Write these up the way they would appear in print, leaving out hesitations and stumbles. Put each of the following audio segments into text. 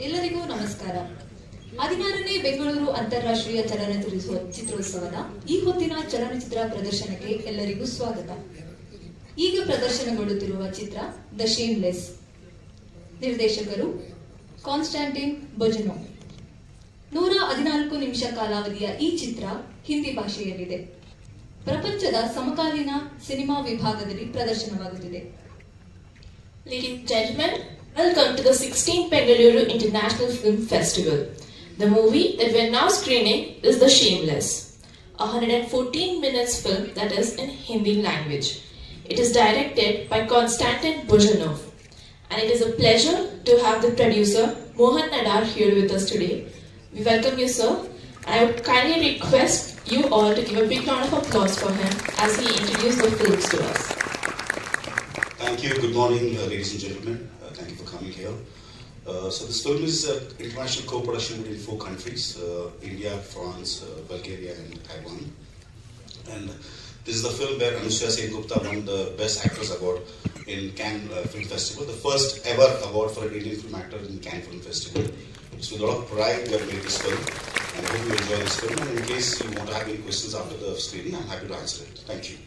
ಎಲ್ಲರಿಗೂ ನಮಸ್ಕಾರ. 16ನೇ ಬೆಂಗಳೂರು ಅಂತಾರಾಷ್ಟ್ರೀಯ ಚಿತ್ರೋತ್ಸವದ ಈ ಹೊತ್ತಿನ ಚಲನಚಿತ್ರ ಪ್ರದರ್ಶನಕ್ಕೆ ಎಲ್ಲರಿಗೂ ಸ್ವಾಗತ. ಈಗ ಪ್ರದರ್ಶನಗೊಳ್ಳುತ್ತಿರುವ ಚಿತ್ರ ದ ಶೇಮ್ಲೆಸ್. ನಿರ್ದೇಶಕರು ಕಾನ್ಸ್ಟಾಂಟಿನ್ ಬೊಜನೋ. 114 ನಿಮಿಷ ಕಾಲಾವಧಿಯ ಈ ಚಿತ್ರ ಹಿಂದಿ ಭಾಷೆಯಲ್ಲಿದೆ. ಪ್ರಪಂಚದ ಸಮಕಾಲೀನ ಸಿನಿಮಾ ವಿಭಾಗದಲ್ಲಿ ಪ್ರದರ್ಶನವಾಗುತ್ತಿದೆ. Ladies and gentlemen, welcome to the 16th Bengaluru International Film Festival. The movie that we are now screening is The Shameless, a 114 minutes film that is in Hindi language. It is directed by Konstantin Bozhanov, and it is a pleasure to have the producer Mohan Nadar here with us today. We welcome you, sir. I would kindly request you all to give a big round of applause for him as he introduces the films to us. Thank you. Good morning, ladies and gentlemen. Thank you for coming here. So this film is an international co-production between 4 countries, India, France, Bulgaria and Taiwan. And this is the film where Anushka Sengupta won the Best Actress Award in Cannes Film Festival, the first ever award for an Indian film actor in Cannes Film Festival. It's with a lot of pride we have made this film, and I hope you enjoy this film. And in case you want to have any questions after the screening, I'm happy to answer it. Thank you.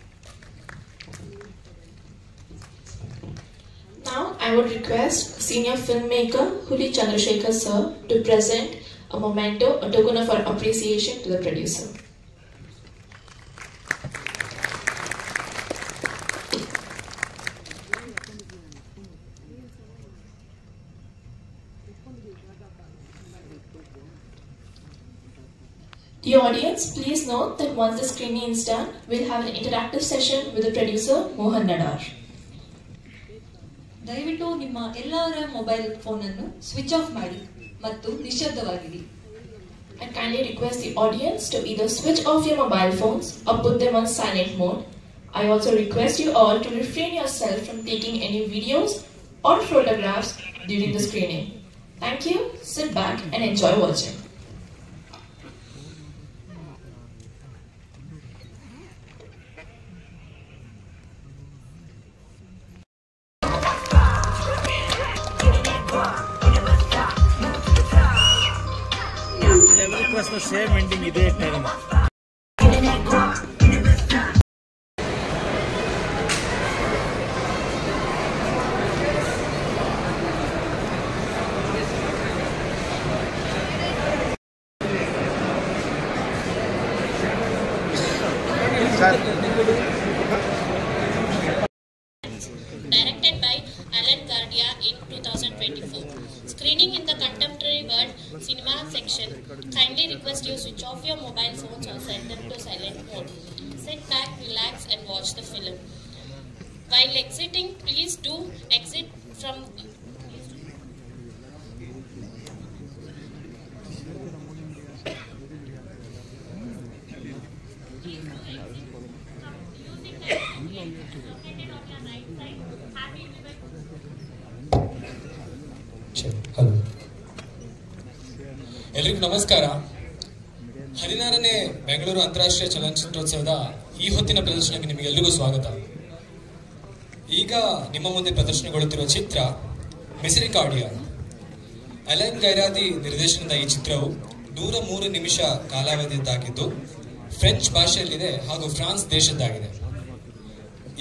Now, I would request senior filmmaker Huli Chandrasekhar sir to present a memento, a token of our appreciation to the producer. The audience, please note that once the screening is done, we'll have an interactive session with the producer Mohan Nadar. ದಯವಿಟ್ಟು ನಿಮ್ಮ ಎಲ್ಲರ mobile phone ಅನ್ನು switch off ಮಾಡಿ ಮತ್ತು ನಿಶ್ಶಬ್ದವಾಗಿರಿ. I kindly request the audience to either switch off your mobile phones or put them on silent mode. I also request you all to refrain yourself from taking any videos or photographs during the screening. Thank you, sit back and enjoy watching. the same ending ಇದೇ time. Directed by Alan Gardia in 2024. Screening in the contemporary world cinema section. Kindly request you switch off your mobile phones or set them to silent mode. Sit back, relax and watch the film. While exiting, please do exit from hello, ಎಲ್ರಿಗೂ ನಮಸ್ಕಾರ. 16ನೇ ಬೆಂಗಳೂರು ಅಂತಾರಾಷ್ಟ್ರೀಯ ಚಲನಚಿತ್ರೋತ್ಸವದ ಈ ಹೊತ್ತಿನ ಪ್ರದರ್ಶನಕ್ಕೆ ನಿಮಗೆಲ್ಲರಿಗೂ ಸ್ವಾಗತ. ಈಗ ನಿಮ್ಮ ಮುಂದೆ ಪ್ರದರ್ಶನಗೊಳ್ಳುತ್ತಿರುವ ಚಿತ್ರ ಮಿಸರಿಕಾರ್ಡಿಯಾ. ಅಲನ್ ಗೈರಾದಿ ನಿರ್ದೇಶನದ ಈ ಚಿತ್ರವು 103 ನಿಮಿಷ ಕಾಲಾವಧಿಯದ್ದಾಗಿದ್ದು ಫ್ರೆಂಚ್ ಭಾಷೆಯಲ್ಲಿದೆ ಹಾಗೂ ಫ್ರಾನ್ಸ್ ದೇಶದ್ದಾಗಿದೆ.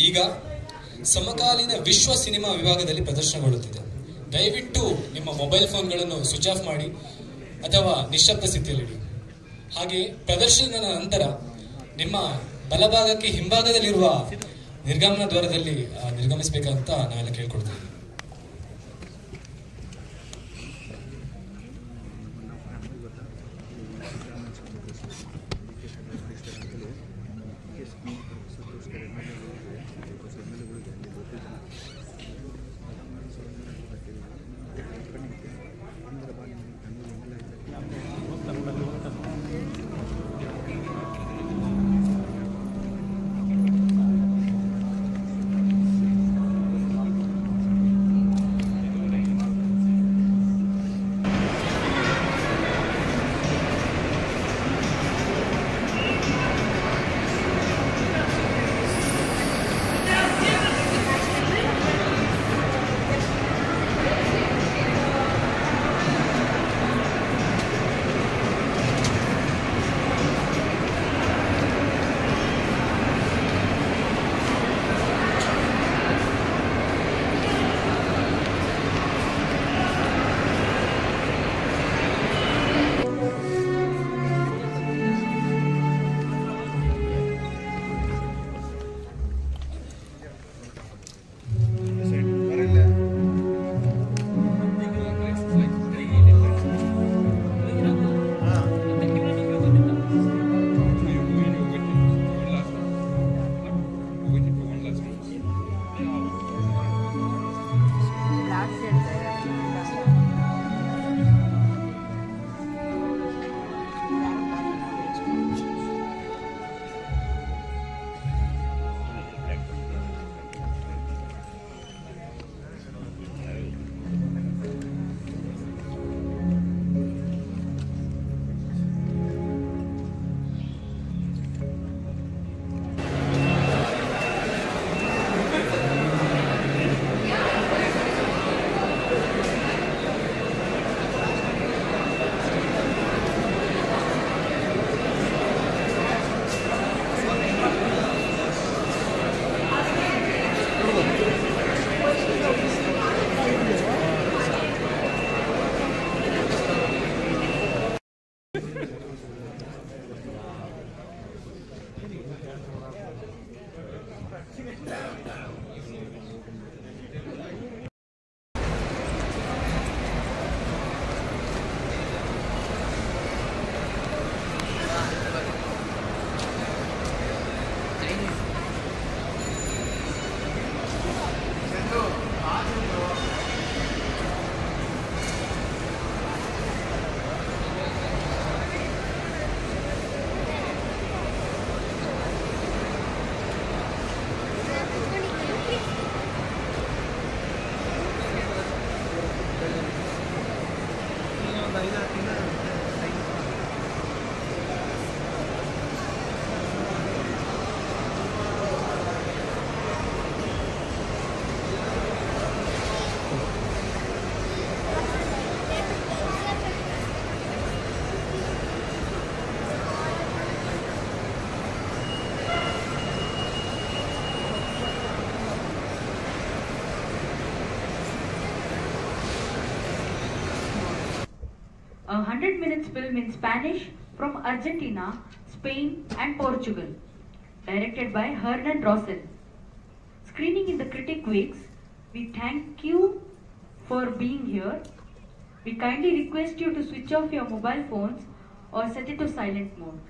ಈಗ ಸಮಕಾಲೀನ ವಿಶ್ವ ಸಿನಿಮಾ ವಿಭಾಗದಲ್ಲಿ ಪ್ರದರ್ಶನಗೊಳ್ಳುತ್ತಿದೆ. ದಯವಿಟ್ಟು ನಿಮ್ಮ ಮೊಬೈಲ್ ಫೋನ್ಗಳನ್ನು ಸ್ವಿಚ್ ಆಫ್ ಮಾಡಿ ಅಥವಾ ನಿಶ್ಶಬ್ದ ಸ್ಥಿತಿಯಲ್ಲಿಡಿ. ಹಾಗೆ ಪ್ರದರ್ಶನದ ನಂತರ ನಿಮ್ಮ ಬಲಭಾಗಕ್ಕೆ ಹಿಂಭಾಗದಲ್ಲಿರುವ ನಿರ್ಗಮನ ದ್ವಾರದಲ್ಲಿ ನಿರ್ಗಮಿಸಬೇಕಂತ ನಾವೆಲ್ಲ ಕೇಳ್ಕೊಡ್ತೀವಿ. A 100 minutes film in Spanish from Argentina, Spain and Portugal, directed by Hernan Rosell. Screening in the Critic Weeks. We thank you for being here. We kindly request you to switch off your mobile phones or set it to silent mode.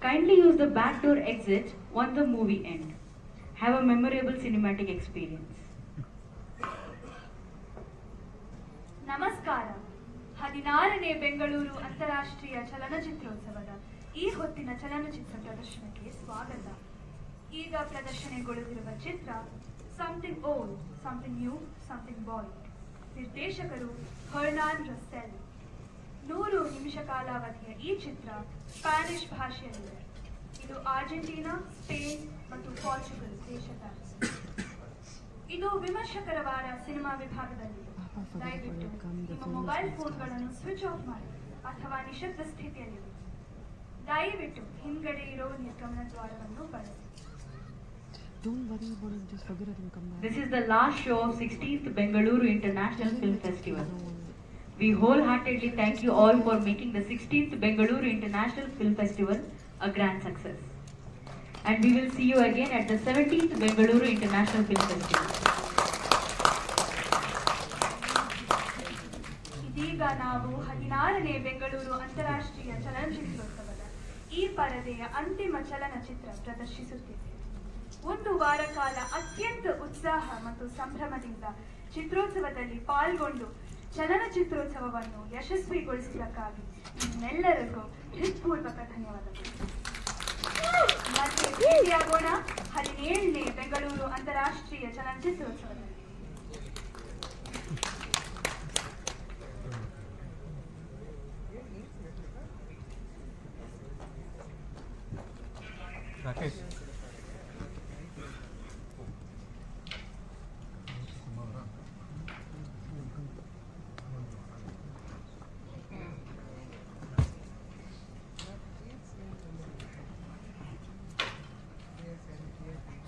Kindly use the back door exit once the movie ends. Have a memorable cinematic experience. ನಮಸ್ಕಾರ. 16ನೇ ಬೆಂಗಳೂರು ಅಂತಾರಾಷ್ಟ್ರೀಯ ಚಲನಚಿತ್ರೋತ್ಸವದ ಈ ಹೊತ್ತಿನ ಚಲನಚಿತ್ರ ಪ್ರದರ್ಶನಕ್ಕೆ ಸ್ವಾಗತ. ಈಗ ಪ್ರದರ್ಶನಗೊಳ್ಳುತ್ತಿರುವ ಚಿತ್ರ something old, something new, something Boyd. ನಿರ್ದೇಶಕರು ಹರ್ನಾನ್ ರಸ್ಸೆಲ್. 100 ನಿಮಿಷ ಕಾಲಾವಧಿಯ ಈ ಚಿತ್ರ ಸ್ಪ್ಯಾನಿಷ್ ಭಾಷೆಯಲ್ಲಿದೆ. ಇದು ಅರ್ಜೆಂಟೀನಾ, ಸ್ಪೇನ್ ಮತ್ತು ಪೋರ್ಚುಗಲ್ ದೇಶದ. ಇದು ವಿಮರ್ಶಕರ ವಾರ ಸಿನಿಮಾ ವಿಭಾಗದಲ್ಲಿದೆ. ದಯವಿಟ್ಟು ನಿಮ್ಮ ಮೊಬೈಲ್ ಫೋನ್ಗಳನ್ನು ಸ್ವಿಚ್ ಆಫ್ ಮಾಡಿ ಅಥವಾ ನಿಶಬ್ದ ಸ್ಥಿತಿಯಲ್ಲಿ ದಯವಿಟ್ಟು ಹಿಂಗಡೆ ಇರೋ ನಿರ್ಗಮನ ದ್ವಾರವನ್ನು ಬಳಸಿ. This is the last show of 16th Bengaluru International Film Festival. We wholeheartedly thank you all for making the 16th Bengaluru International Film Festival a grand success. And we will see you again at the 17th Bengaluru International Film Festival. ಇದೀಗ ನಾವು 16ನೇ ಬೆಂಗಳೂರು ಅಂತಾರಾಷ್ಟ್ರೀಯ ಚಲನಚಿತ್ರೋತ್ಸವದ ಈ ಪರದೆಯ ಅಂತಿಮ ಚಲನಚಿತ್ರ ಪ್ರದರ್ಶಿಸುತ್ತಿದೆ. ಒಂದು ವಾರ ಕಾಲ ಅತ್ಯಂತ ಉತ್ಸಾಹ ಮತ್ತು ಸಂಭ್ರಮದಿಂದ ಚಿತ್ರೋತ್ಸವದಲ್ಲಿ ಪಾಲ್ಗೊಂಡು ಚಲನಚಿತ್ರೋತ್ಸವವನ್ನು ಯಶಸ್ವಿಗೊಳಿಸಿದ್ದಕ್ಕಾಗಿ ನಿಮ್ಮೆಲ್ಲರಿಗೂ ಹೃತ್ಪೂರ್ವಕ ಧನ್ಯವಾದಗಳು. ಮತ್ತೆ ಭೇಟಿಯಾಗೋಣ 17ನೇ ಬೆಂಗಳೂರು ಅಂತಾರಾಷ್ಟ್ರೀಯ ಚಲನಚಿತ್ರೋತ್ಸವದಲ್ಲಿ.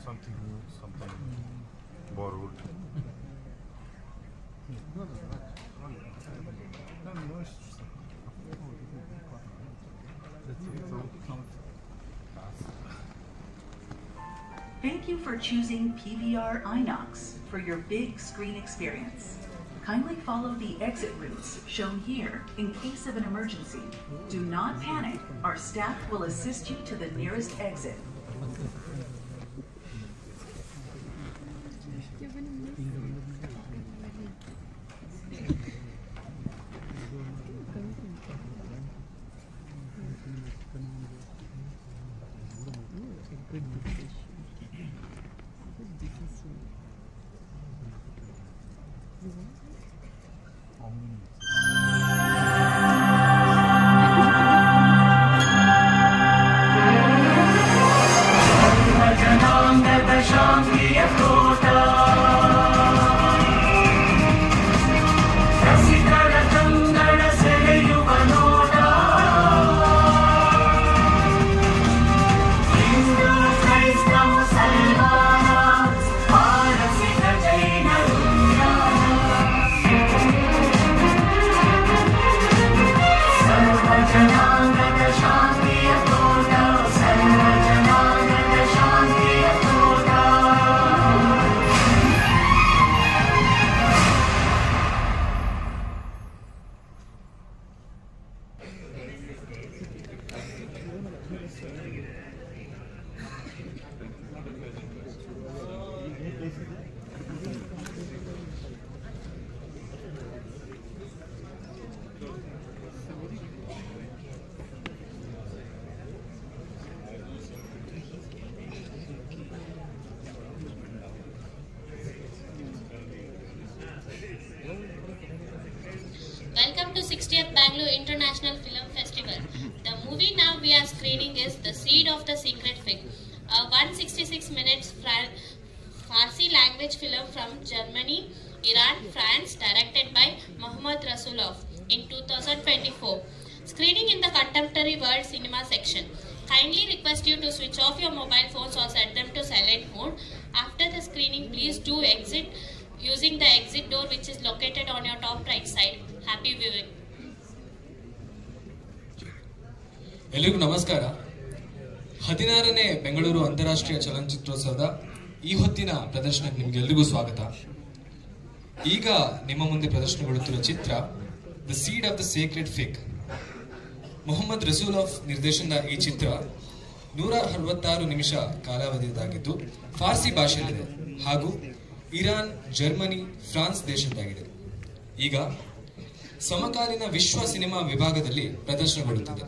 Something new, something borrowed. Thank you for choosing PVR Inox for your big screen experience. Kindly follow the exit routes shown here in case of an emergency. Do not panic. Our staff will assist you to the nearest exit. Welcome to 60th Bangalore International Film Festival. The movie now we are screening is The Seed of the Secret Fig, a 166 minutes Farsi language film from Germany, Iran, France, directed by Mohammad Rasulov in 2024. Screening in the Contemporary World Cinema section. Kindly request you to switch off your mobile phones or set them to silent mode. After the screening, please do exit using the exit door which is located on your top right side. Happy viewing. ಎಲ್ಲಿಗೂ ನಮಸ್ಕಾರ. 16ನೇ ಬೆಂಗಳೂರು ಅಂತಾರಾಷ್ಟ್ರೀಯ ಚಲನಚಿತ್ರೋತ್ಸವದ ಈ ಹೊತ್ತಿನ ಪ್ರದರ್ಶನಕ್ಕೆ ನಿಮಗೆಲ್ಲರಿಗೂ ಸ್ವಾಗತ. ಈಗ ನಿಮ್ಮ ಮುಂದೆ ಪ್ರದರ್ಶನಗೊಳ್ಳುತ್ತಿರುವ ಚಿತ್ರ the seed of the sacred fig. Mohammad Rasoulof ನಿರ್ದೇಶನದ ಈ ಚಿತ್ರ 166 ನಿಮಿಷ ಕಾಲಾವಧಿಯದಾಗಿದ್ದು ಫಾರ್ಸಿ ಭಾಷೆಯಲ್ಲಿದೆ ಹಾಗೂ ಇರಾನ್, ಜರ್ಮನಿ, ಫ್ರಾನ್ಸ್ ದೇಶದ್ದಾಗಿದೆ. ಈಗ ಸಮಕಾಲೀನ ವಿಶ್ವ ಸಿನಿಮಾ ವಿಭಾಗದಲ್ಲಿ ಪ್ರದರ್ಶನಗೊಳ್ಳುತ್ತಿದೆ.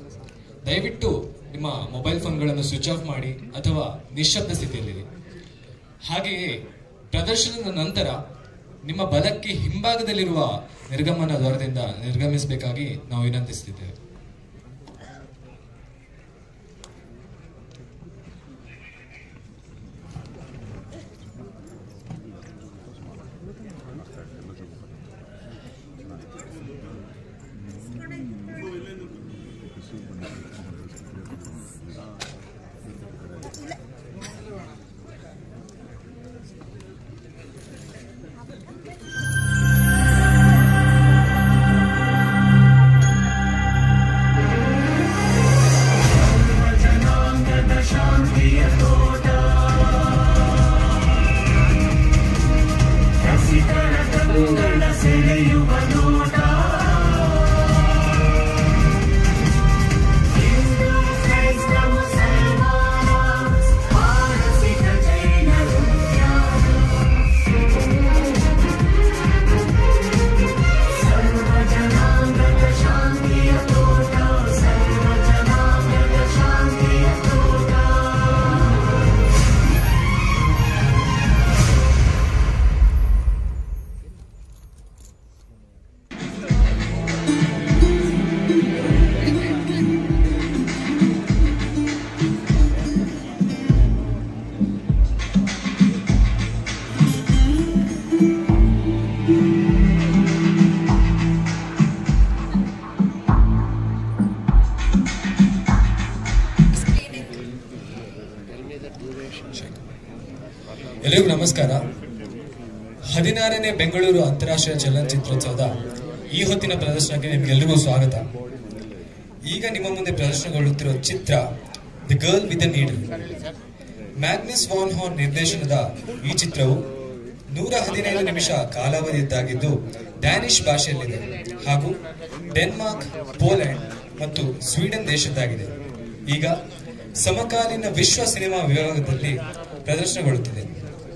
ದಯವಿಟ್ಟು ನಿಮ್ಮ ಮೊಬೈಲ್ ಫೋನ್ಗಳನ್ನು ಸ್ವಿಚ್ ಆಫ್ ಮಾಡಿ ಅಥವಾ ನಿಶ್ಶಬ್ದ ಸ್ಥಿತಿಯಲ್ಲಿರಿ. ಹಾಗೆಯೇ ಪ್ರದರ್ಶನದ ನಂತರ ನಿಮ್ಮ ಬಲಕ್ಕೆ ಹಿಂಭಾಗದಲ್ಲಿರುವ ನಿರ್ಗಮನ ದ್ವಾರದಿಂದ ನಿರ್ಗಮಿಸಬೇಕಾಗಿ ನಾವು ವಿನಂತಿಸುತ್ತಿದ್ದೇವೆ. ಎಲ್ಲರಿಗೂ ನಮಸ್ಕಾರ. 16ನೇ ಬೆಂಗಳೂರು ಅಂತಾರಾಷ್ಟ್ರೀಯ ಚಲನಚಿತ್ರೋತ್ಸವದ ಈ ಹೊತ್ತಿನ ಪ್ರದರ್ಶನಕ್ಕೆ ನಿಮಗೆಲ್ಲರಿಗೂ ಸ್ವಾಗತ. ಈಗ ನಿಮ್ಮ ಮುಂದೆ ಪ್ರದರ್ಶನಗೊಳ್ಳುತ್ತಿರುವ ಚಿತ್ರ the girl with the needle. Magnus von Horn ನಿರ್ದೇಶನದ ಈ ಚಿತ್ರವು 115 ನಿಮಿಷ ಕಾಲಾವಧಿಯದ್ದಾಗಿದ್ದು ಡ್ಯಾನಿಶ್ ಭಾಷೆಯಲ್ಲಿದೆ ಹಾಗೂ ಡೆನ್ಮಾರ್ಕ್, ಪೋಲೆಂಡ್ ಮತ್ತು ಸ್ವೀಡನ್ ದೇಶದ್ದಾಗಿದೆ. ಈಗ ಸಮಕಾಲೀನ ವಿಶ್ವ ಸಿನಿಮಾ ವಿಭಾಗದಲ್ಲಿ ಪ್ರದರ್ಶನಗೊಳ್ಳುತ್ತಿದೆ.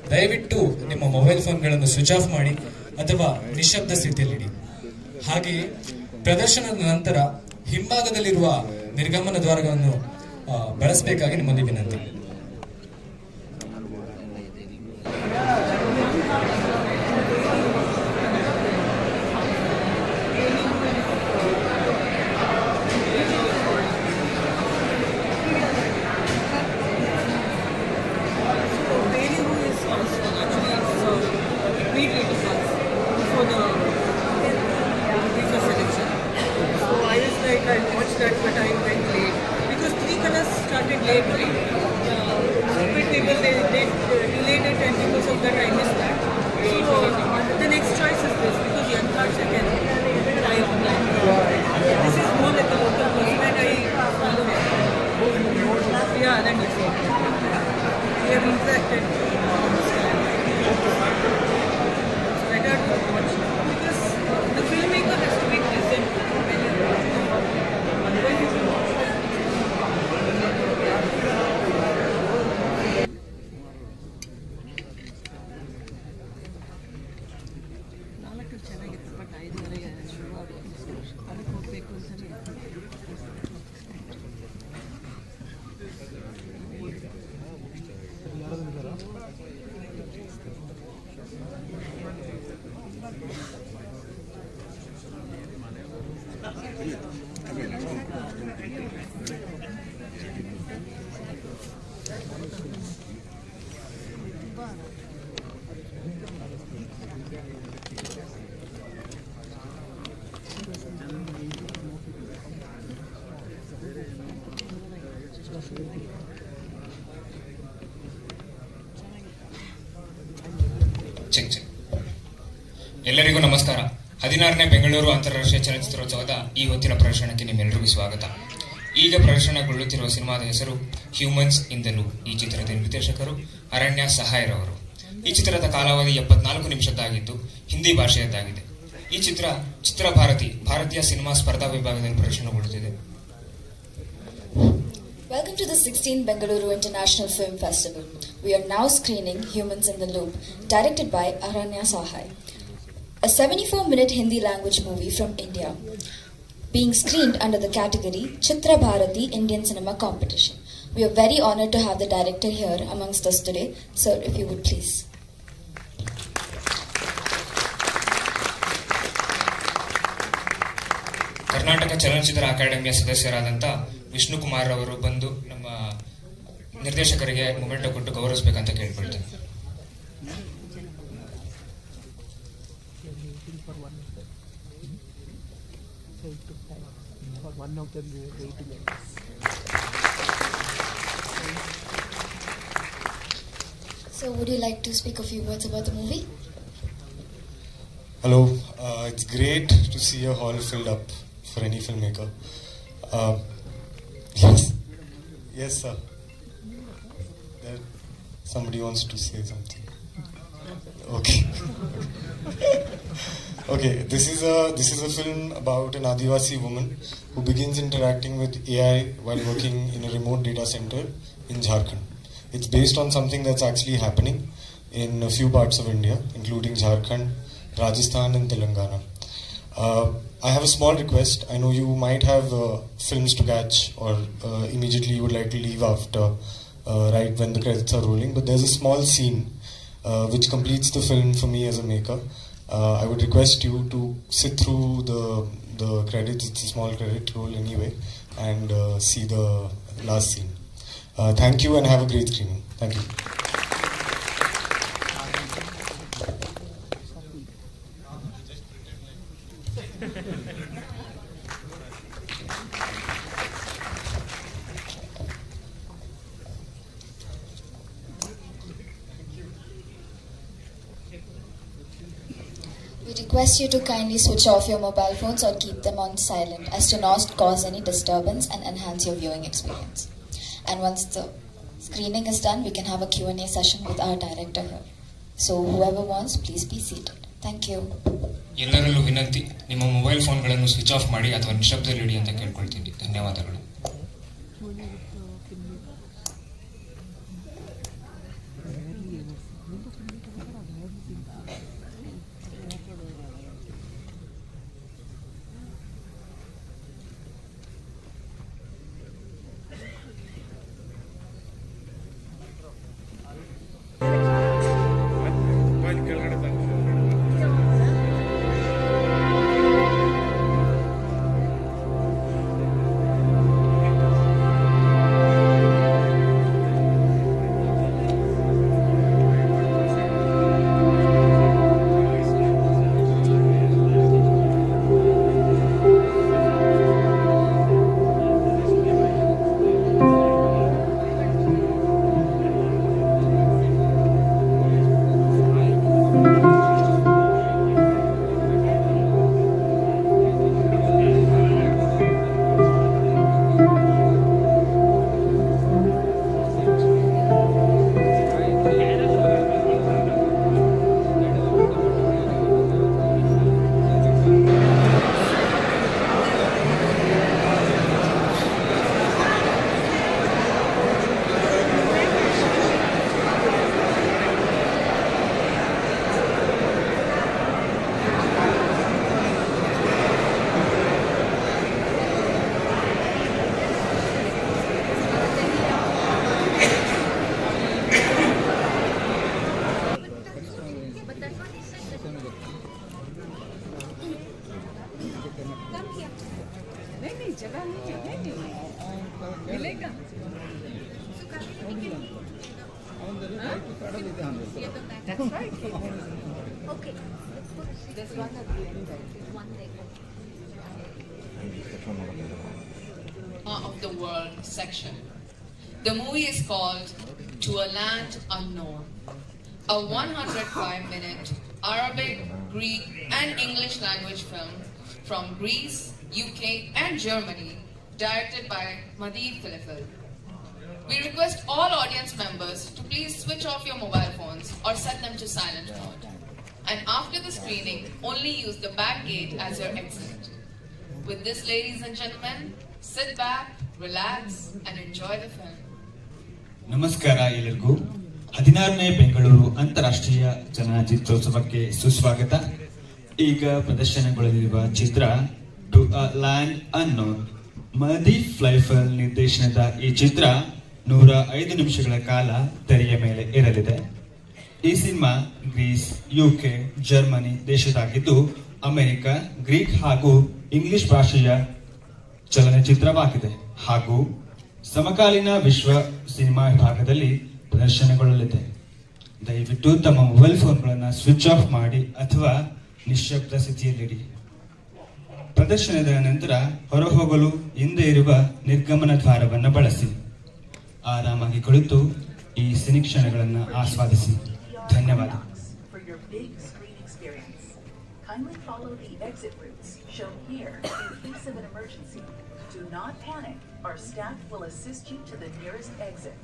ದಯವಿಟ್ಟು ನಿಮ್ಮ ಮೊಬೈಲ್ ಫೋನ್ಗಳನ್ನು ಸ್ವಿಚ್ ಆಫ್ ಮಾಡಿ ಅಥವಾ ನಿಶಬ್ದ ಸ್ಥಿತಿಯಲ್ಲಿಡಿ. ಹಾಗೆಯೇ ಪ್ರದರ್ಶನದ ನಂತರ ಹಿಂಭಾಗದಲ್ಲಿರುವ ನಿರ್ಗಮನ ದ್ವಾರಗಳನ್ನು ಬಳಸಬೇಕಾಗಿ ನಿಮ್ಮಲ್ಲಿ ವಿನಂತಿ. I watched that, but I went late because Three Colors started late, right? Stupid people they delayed it, and because of that I missed that. So the next choice is this because young cars I can buy online. This is more like a local person, and I follow it. Yeah, then you see. We have interacted. It's better to watch because the filmmaker has to be present when you watch. ಚೆನ್ನಾಗಿತ್ತು, but 5:30 ಶುರುವಾಗುವ ಅದಕ್ಕೆ ಹೋಗಬೇಕು ಅಂತಲೇ. ಎಲ್ಲರಿಗೂ ನಮಸ್ಕಾರ. 16ನೇ ಬೆಂಗಳೂರು ಅಂತಾರಾಷ್ಟ್ರೀಯ ಚಲನಚಿತ್ರೋತ್ಸವದ ಈ ಹೊತ್ತಿನ ಪ್ರದರ್ಶನಕ್ಕೆ ನಿಮ್ಮೆಲ್ಲರಿಗೂ ಸ್ವಾಗತ. ಈಗ ಪ್ರದರ್ಶನಗೊಳ್ಳುತ್ತಿರುವ ಸಿನಿಮಾದ ಹೆಸರು ಹ್ಯೂಮನ್ಸ್ ಇನ್ ದ ಲೂಪ್. ಈ ಚಿತ್ರದ ನಿರ್ದೇಶಕರು ಅರಣ್ಯ ಸಹಾಯರವರು. ಈ ಚಿತ್ರದ ಕಾಲಾವಧಿ 74 ನಿಮಿಷದ್ದಾಗಿದ್ದು ಹಿಂದಿ ಭಾಷೆಯದ್ದಾಗಿದೆ. ಈ ಚಿತ್ರ ಭಾರತೀಯ ಸಿನಿಮಾ ಸ್ಪರ್ಧಾ ವಿಭಾಗದಲ್ಲಿ ಪ್ರದರ್ಶನಗೊಳ್ಳುತ್ತಿದೆ. Welcome to the 16th Bengaluru International Film Festival. We are now screening Humans in the Loop, directed by Aranya Sahai, a 74-minute Hindi language movie from India, being screened under the category Chitra Bharati Indian Cinema Competition. We are very honored to have the director here amongst us today. Sir, if you would please. Karnataka ಚಲನಚಿತ್ರ ಅಕಾಡೆಮಿಯ ಸದಸ್ಯರಾದಂಥ ವಿಷ್ಣು ಕುಮಾರ್ ಅವರು ಬಂದು ನಮ್ಮ ನಿರ್ದೇಶಕರಿಗೆ ಮೊಮೆಂಟೋ ಕೊಟ್ಟು ಗೌರವಿಸಬೇಕಂತ ಕೇಳ್ಕೊಳ್ತೇನೆ. So, would you like to speak a few words about the movie? Hello, it's great to see a hall filled up for any filmmaker. Yes, sir. Somebody wants to say something. Okay. Okay, this is a film about an Adivasi woman who begins interacting with AI while working in a remote data center in Jharkhand. It's based on something that's actually happening in a few parts of India, including Jharkhand, Rajasthan and Telangana. I have a small request. I know you might have films to catch or immediately you would like to leave after right when the credits are rolling, but there's a small scene which completes the film for me as a maker. I would request you to sit through the credits. It's a small credit roll anyway, and see the last scene. Thank you and have a great screening. Thank you. request you to kindly switch off your mobile phones or keep them on silent as to not cause any disturbance and enhance your viewing experience. And once the screening is done, we can have a Q&A session with our director here. So whoever wants, please be seated. Thank you. ಎಲ್ಲರಲ್ಲೂ ವಿನಂತಿ, ನಿಮ್ಮ mobile ಫೋನ್ಗಳನ್ನು switch off ಮಾಡಿ ಅಥವಾ ನಿಶಬ್ದದಲ್ಲಿಡಿ ಅಂತ ಕೇಳ್ಕೊಳ್ತೀನಿ. ಧನ್ಯವಾದಗಳು. That's right. Okay. There's one of the world section. The movie is called To a Land Unknown, a 105-minute Arabic, Greek and English language film from Greece, UK and Germany, directed by Madhi Filifil. We request all audience members to please switch off your mobile phones or set them to silent mode. And after the screening, only use the back gate as your exit. With this, ladies and gentlemen, sit back, relax and enjoy the film. ನಮಸ್ಕಾರ ಎಲ್ಲರಿಗೂ. 16ನೇ ಬೆಂಗಳೂರು ಅಂತಾರಾಷ್ಟ್ರೀಯ ಚಲನಚಿತ್ರೋತ್ಸವಕ್ಕೆ ಸುಸ್ವಾಗತ. ಈಗ ಪ್ರದರ್ಶನಗೊಳ್ಳಲಿರುವ ಚಿತ್ರ to a land unknown. ಮದಿ ಫ್ಲೈಫಲ್ ನಿರ್ದೇಶನದ ಈ ಚಿತ್ರ 105 ನಿಮಿಷಗಳ ಕಾಲ ತೆರೆಯ ಮೇಲೆ ಇರಲಿದೆ. ಈ ಸಿನಿಮಾ ಗ್ರೀಸ್, ಯುಕೆ, ಜರ್ಮನಿ ದೇಶದಾಗಿದ್ದು ಅಮೆರಿಕ, ಗ್ರೀಕ್ ಹಾಗೂ ಇಂಗ್ಲಿಷ್ ಭಾಷೆಯ ಚಲನಚಿತ್ರವಾಗಿದೆ ಹಾಗೂ ಸಮಕಾಲೀನ ವಿಶ್ವ ಸಿನಿಮಾ ವಿಭಾಗದಲ್ಲಿ ಪ್ರದರ್ಶನಗೊಳ್ಳಲಿದೆ. ದಯವಿಟ್ಟು ತಮ್ಮ ಮೊಬೈಲ್ ಫೋನ್ಗಳನ್ನು ಸ್ವಿಚ್ ಆಫ್ ಮಾಡಿ ಅಥವಾ ನಿಶ್ಶಬ್ದ ಸ್ಥಿತಿಯಲ್ಲಿಡಿ. ಪ್ರದರ್ಶನದ ನಂತರ ಹೊರಹೋಗಲು ಹಿಂದೆ ಇರುವ ನಿರ್ಗಮನ ದ್ವಾರವನ್ನು ಬಳಸಿ. ಆರಾಮಾಗಿ ಕುಳಿತು ಈ ಸಿನಿಕ್ಷಣಗಳನ್ನು ಆಸ್ವಾದಿಸಿ. ಧನ್ಯವಾದ. Kindly follow the exit routes shown here in case of an emergency. Do not panic. Our staff will assist you to the nearest exit.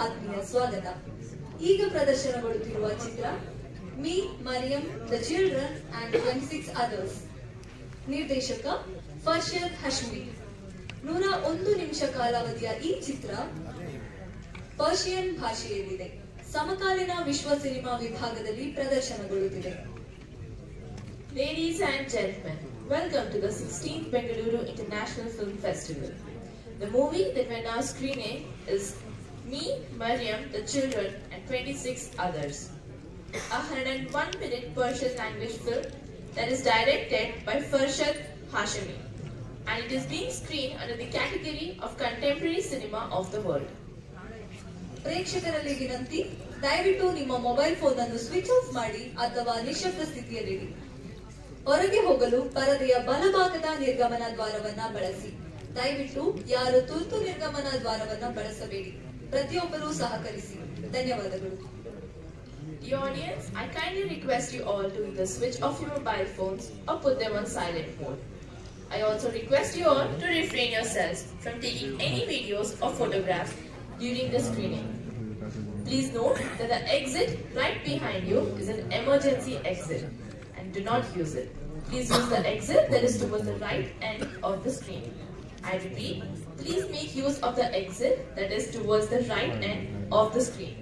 ಆತ್ಮೀಯ ಸ್ವಾಗತ. ಈಗ ಪ್ರದರ್ಶನಗೊಳ್ಳುತ್ತಿರುವ ಚಿತ್ರ me Maryam the children and 26 others. ನಿರ್ದೇಶಕ ಫರ್ಷದ್ ಹಶ್ಮಿ. 101 ನಿಮಿಷ ಕಾಲಾವಧಿಯ ಈ ಚಿತ್ರ Persian ಭಾಷೆಯಲ್ಲಿದೆ. ಸಮಕಾಲೀನ ವಿಶ್ವ ಸಿನಿಮಾ ವಿಭಾಗದಲ್ಲಿ ಪ್ರದರ್ಶನಗೊಳ್ಳುತ್ತಿದೆ. Ladies and gentlemen, welcome to the 16th Bengaluru International Film Festival. The movie that we're now screening is Me, Mariam, the Children and 26 Others. A 101-minute Persian language film that is directed by Farshad Hashemi, and it is being screened under the category of contemporary cinema of the world. ಪ್ರೇಕ್ಷಕರಲ್ಲಿ ವಿನಂತಿ, ದಯವಿಟ್ಟು ನಿಮ್ಮ mobile phone ಅನ್ನು switch off ಮಾಡಿ ಅಥವಾ ನಿಶ್ಶಬ್ದ ಸ್ಥಿತಿಯಲ್ಲಿಡಿ. ಹೊರಗೆ ಹೋಗಲು ಪರದೆಯ ಬಲಭಾಗದ ನಿರ್ಗಮನ ದ್ವಾರವನ್ನ ಬಳಸಿ. ದಯವಿಟ್ಟು ಯಾರು ತುರ್ತು ನಿರ್ಗಮನ ದ್ವಾರವನ್ನ ಬಳಸಬೇಡಿ. ಪ್ರತಿಯೊಬ್ಬರೂ ಸಹಕರಿಸಿ. ಧನ್ಯವಾದಗಳು. The audience, I kindly request you all to either switch off your mobile phones or put them on silent mode. I also request you all to refrain yourselves from taking any videos or photographs during the screening. Please note that the exit right behind you is an emergency exit and do not use it. Please use the exit that is towards the right end of the screen. I repeat, please make use of the exit that is towards the right end of the screen.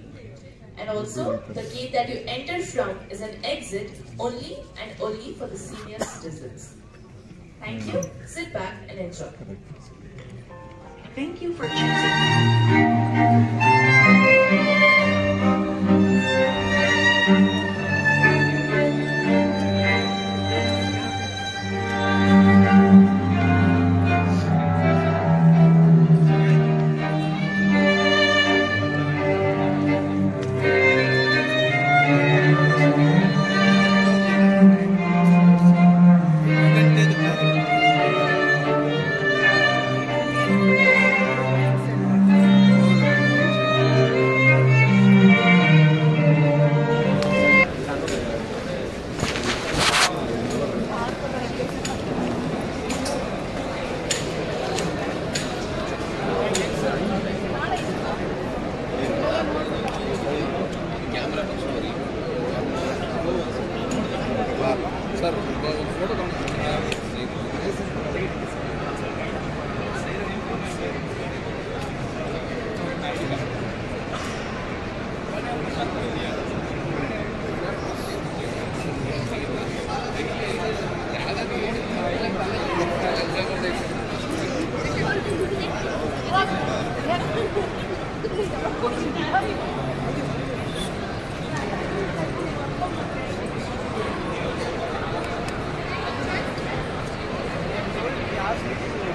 And also, the gate that you entered from is an exit only and only for the senior citizens. Thank you. Sit back and enjoy. Thank you for choosing.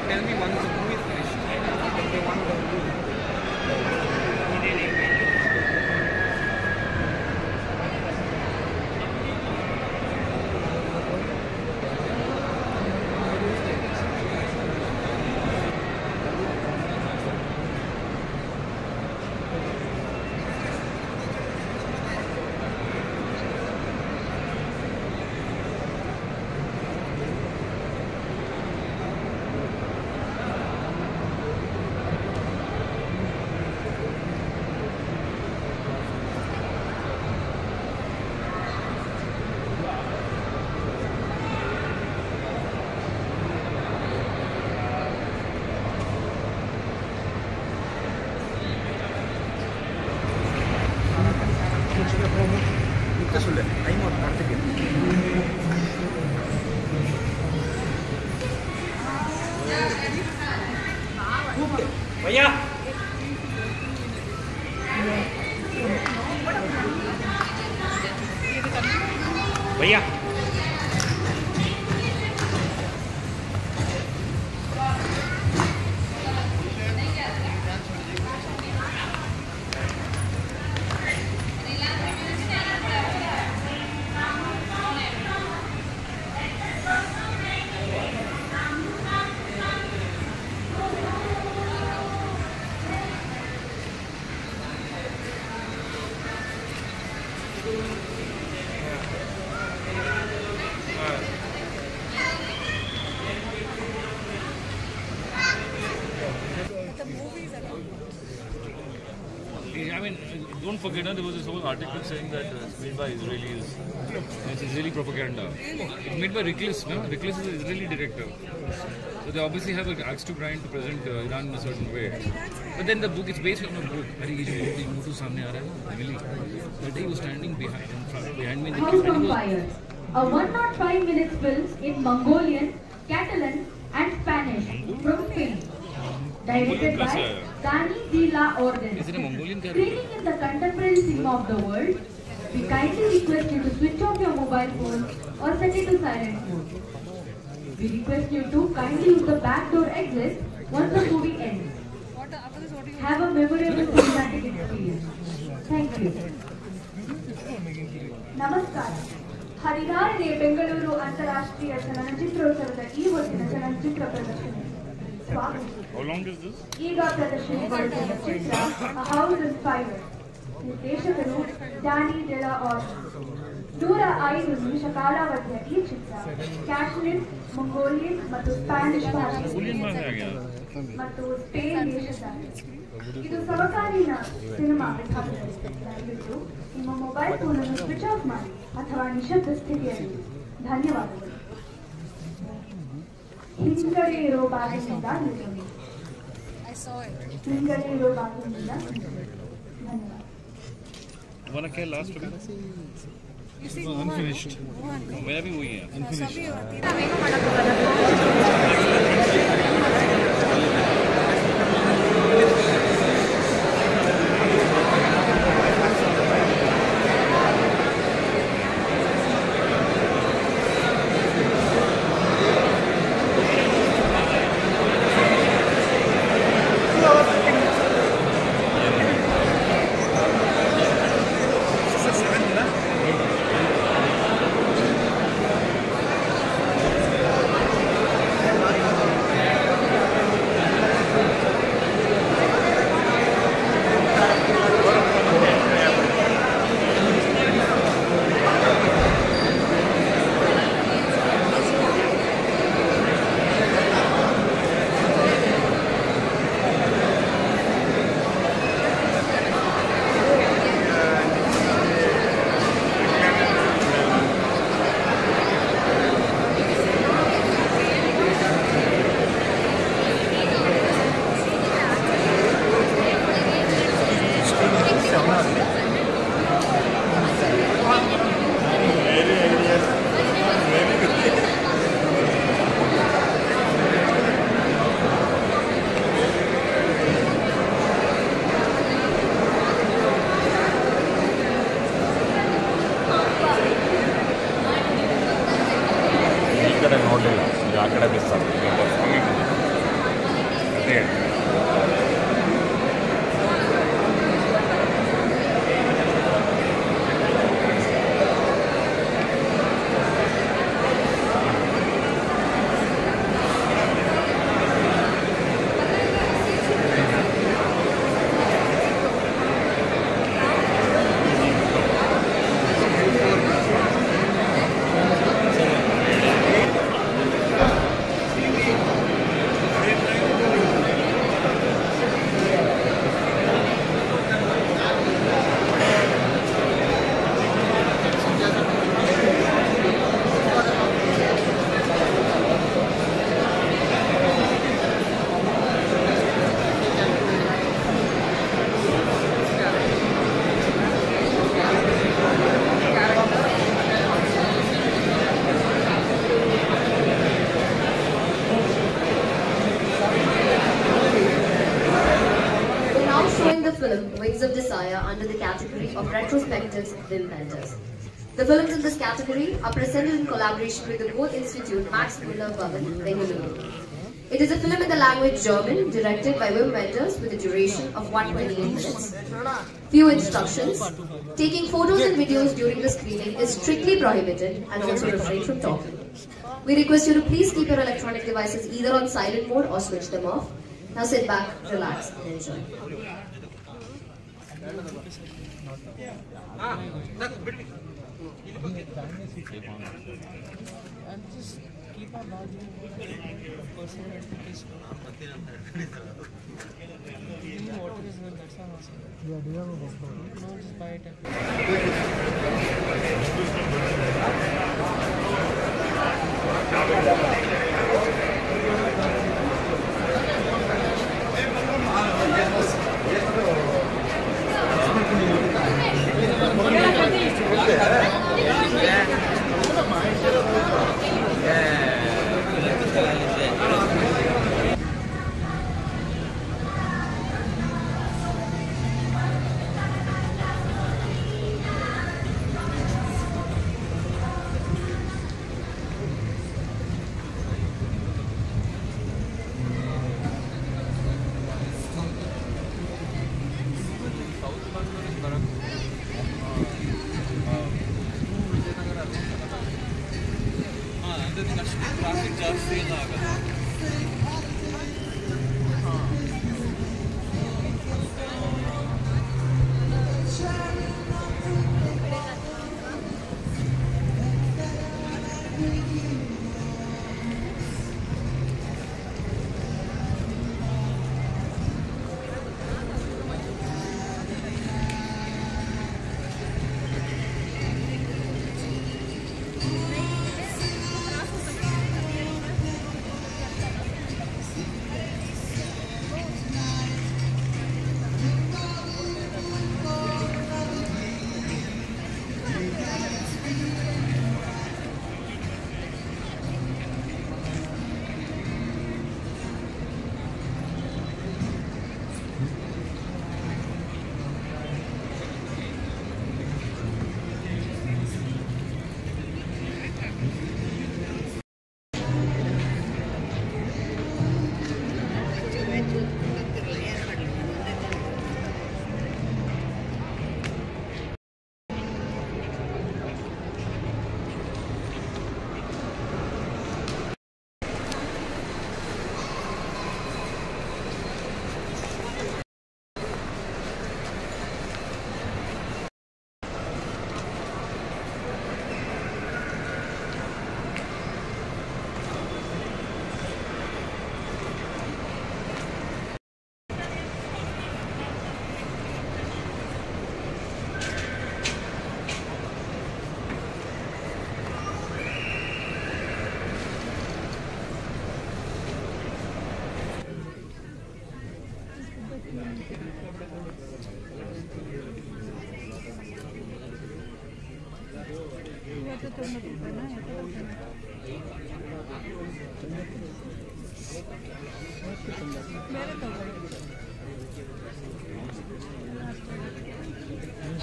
Tell me once the movie is finished. They want to do. भैया भैया I mean, don't forget, there was this whole article saying that it's made by Israelis. It's Israeli propaganda. It's made by Riklis, no? Riklis is an Israeli director. So they obviously have an axe to grind to present Iran in a certain way. But then the book, it's based on a book. I think he Mutu samne aa raha hai, really. That day he was standing behind me. House on Fire, a 105-minute film in Mongolian, Catalan and Spanish from Spain. Directed by Dani de la Orden. Is it a Mongolian character? Screening in the contemporary cinema of the world, we kindly request you to switch off your mobile phone or set it to silent mode. We request you to kindly use the back door exit once the movie ends. Have a memorable cinematic experience. Thank you. ನಮಸ್ಕಾರ. 16ನೇ ಬೆಂಗಳೂರು ಅಂತಾರಾಷ್ಟ್ರೀಯ ಚಲನಚಿತ್ರೋತ್ಸವದ ಈ ಹೊತ್ತಿನ ಚಲನಚಿತ್ರ ಪ್ರದರ್ಶನ ಸ್ವಾಗತ. How long is this? ಈಗ ಪ್ರದರ್ಶನಗೊಳ್ಳುತ್ತಿರುವ ಚಿತ್ರ A House on Fire. ನಿರ್ದೇಶಕರು ಡ್ಯಾನಿ ಡೆಲಾ ಆರ್ಡನ್. 105 ನಿಮಿಷ ಕಾಲಾವಧಿಯ ಈ ಚಿತ್ರ ಕ್ಯಾಟಲನ್, ಮಂಗೋಲಿಯನ್ ಮತ್ತು ಸ್ಪ್ಯಾನಿಷ್ ಭಾಷೆಯಲ್ಲಿ ಮತ್ತು ಸ್ಪೇನ್ ದೇಶದಾಗಿದೆ. ಇದು ಸಮಕಾಲೀನ ಸಿನಿಮಾ ವಿಭಾಗದಲ್ಲಿ. ದಯವಿಟ್ಟು ನಿಮ್ಮ ಮೊಬೈಲ್ ಫೋನ್ ಅನ್ನು ಸ್ವಿಚ್ ಆಫ್ ಮಾಡಿ ಅಥವಾ ನಿಶಬ್ದ ಸ್ಥಿತಿಯಲ್ಲಿ. ಧನ್ಯವಾದಗಳು. ಹಿಂಗಡೆ ಇರೋ ಬಾಗಿಲಿಂದ ನಿರ್ಗಮನ. ಹಿಂಗಡೆ ಇರೋ ಬಾಗಿಲಿಂದ ಧನ್ಯವಾದ. One क्या last में? Unfinished. मेरा भी वही है. Unfinished. Wings of Desire under the category of Retrospectives Film Mentors. The films in this category are presented in collaboration with the Goethe Institute Max Muller Bhavan, Bengaluru. It is a film in the language German, directed by Wim Wenders with a duration of 128 minutes. Few instructions. Taking photos and videos during the screening is strictly prohibited and also refrain from talking. We request you to please keep your electronic devices either on silent mode or switch them off. Now sit back, relax and enjoy. And just keep our margin personal because water is well, that's how traffic ಜಾಸ್ತಿ ಎಲ್ಲ ಆಗಲ್ಲ.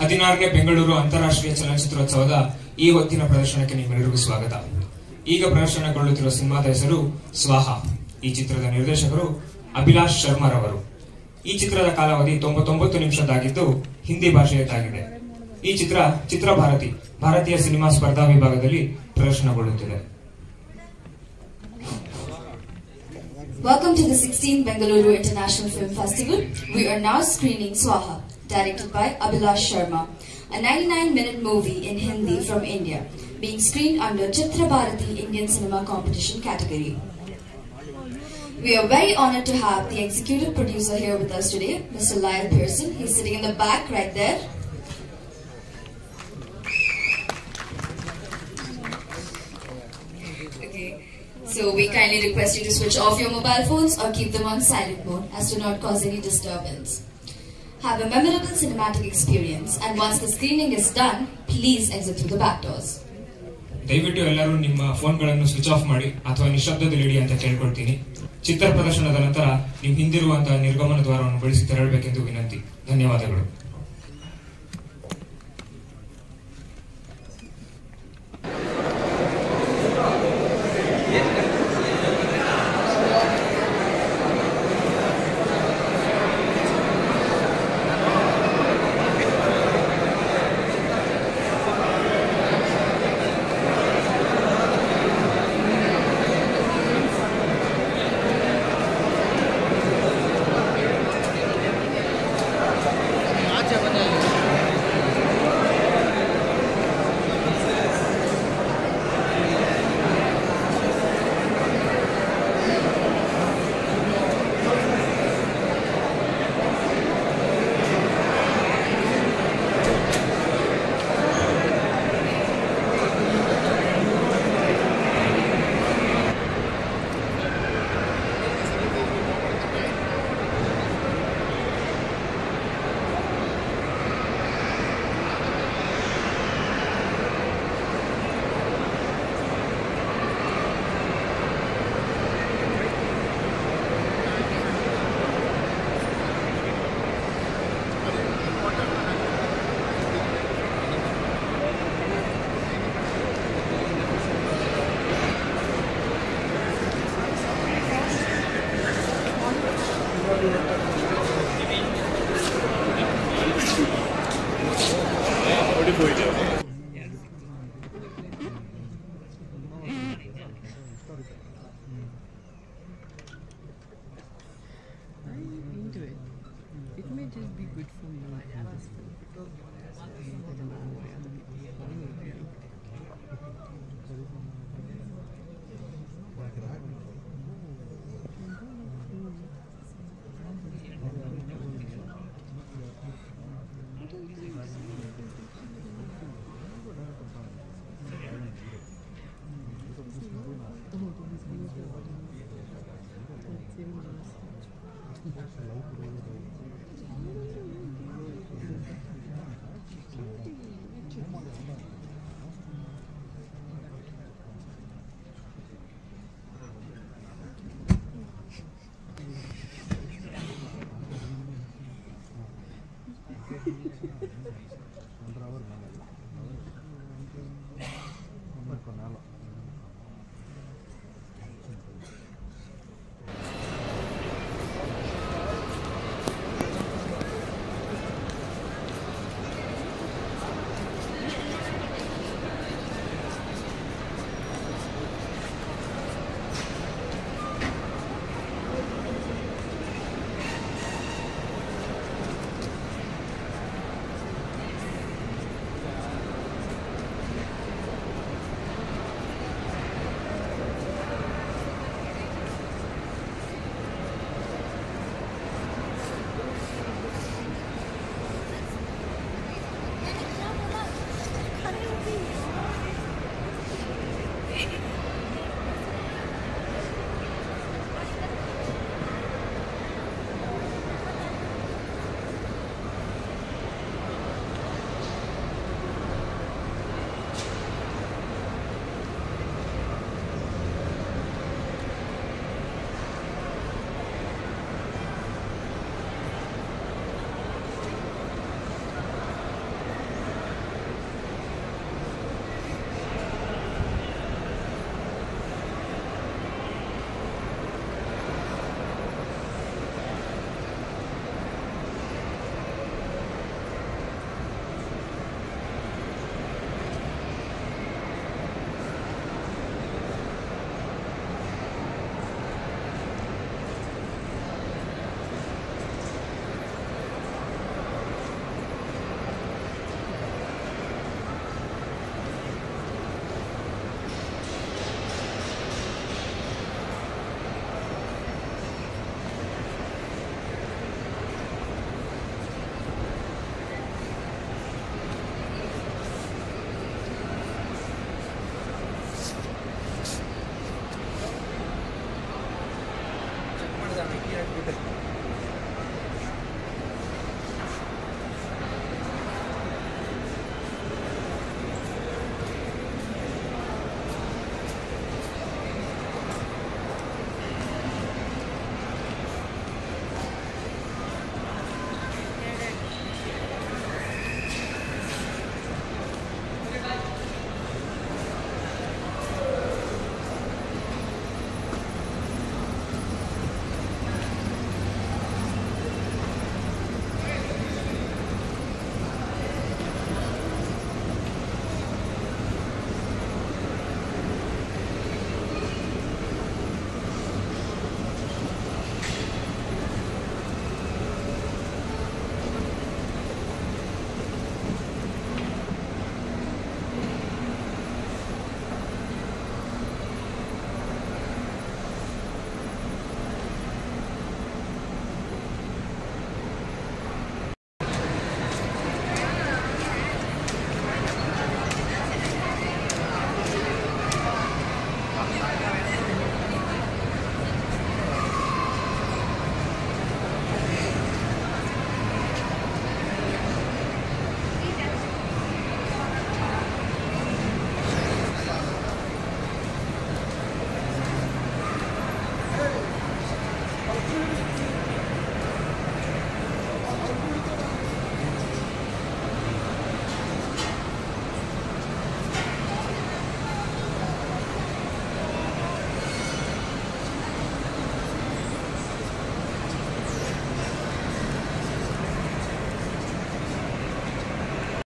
ಹದಿನಾರನೇ ಬೆಂಗಳೂರು ಅಂತಾರಾಷ್ಟ್ರೀಯ ಚಲನಚಿತ್ರೋತ್ಸವದ ಈ ಹೊತ್ತಿನ ಪ್ರದರ್ಶನಕ್ಕೆ ನಿಮ್ಮೆಲ್ಲರಿಗೂ ಸ್ವಾಗತ. ಈಗ ಪ್ರದರ್ಶನಗೊಳ್ಳುತ್ತಿರುವ ಸಿನಿಮಾದ ಹೆಸರು ಸ್ವಾಹ. ಈ ಚಿತ್ರದ ನಿರ್ದೇಶಕರು ಅಭಿಲಾಷ್ ಶರ್ಮರವರು. ಈ ಚಿತ್ರದ ಕಾಲಾವಧಿ 99 ನಿಮಿಷದಾಗಿದ್ದು ಹಿಂದಿ ಭಾಷೆಯದ್ದಾಗಿದೆ. ಈ ಚಿತ್ರ ಭಾರತೀಯ ಸಿನಿಮಾ ಸ್ಪರ್ಧಾ ವಿಭಾಗದಲ್ಲಿ ಪ್ರದರ್ಶನಗೊಳ್ಳುತ್ತಿದೆ. Welcome to the 16th Bengaluru International Film Festival. We are now screening Swaha, directed by Abhilash Sharma, a 99-minute movie in Hindi from India, being screened under Chitra Bharati Indian Cinema Competition category. We are very honored to have the executive producer here with us today, Mr. Lyle Pearson. He's sitting in the back right there. Okay, so we kindly request you to switch off your mobile phones or keep them on silent mode as to not cause any disturbance. Have a memorable cinematic experience, and once the screening is done, please exit through the back doors. ದಯವಿಟ್ಟು ಎಲ್ಲರೂ ನಿಮ್ಮ ಫೋನ್ಗಳನ್ನು switch off ಮಾಡಿ ಅಥವಾ ನಿಶಬ್ದದಲ್ಲಿಡಿ ಅಂತ ಕೇಳ್ಕೊಳ್ತೀನಿ. ಚಿತ್ರ ಪ್ರದರ್ಶನದ ನಂತರ ನೀವು ಹಿಂದಿರುವಂತಹ ನಿರ್ಗಮನ ದ್ವಾರವನ್ನು ಬಳಸಿ ತೆರಳಬೇಕೆಂದು ವಿನಂತಿ. ಧನ್ಯವಾದಗಳು. It may just be good for me. Con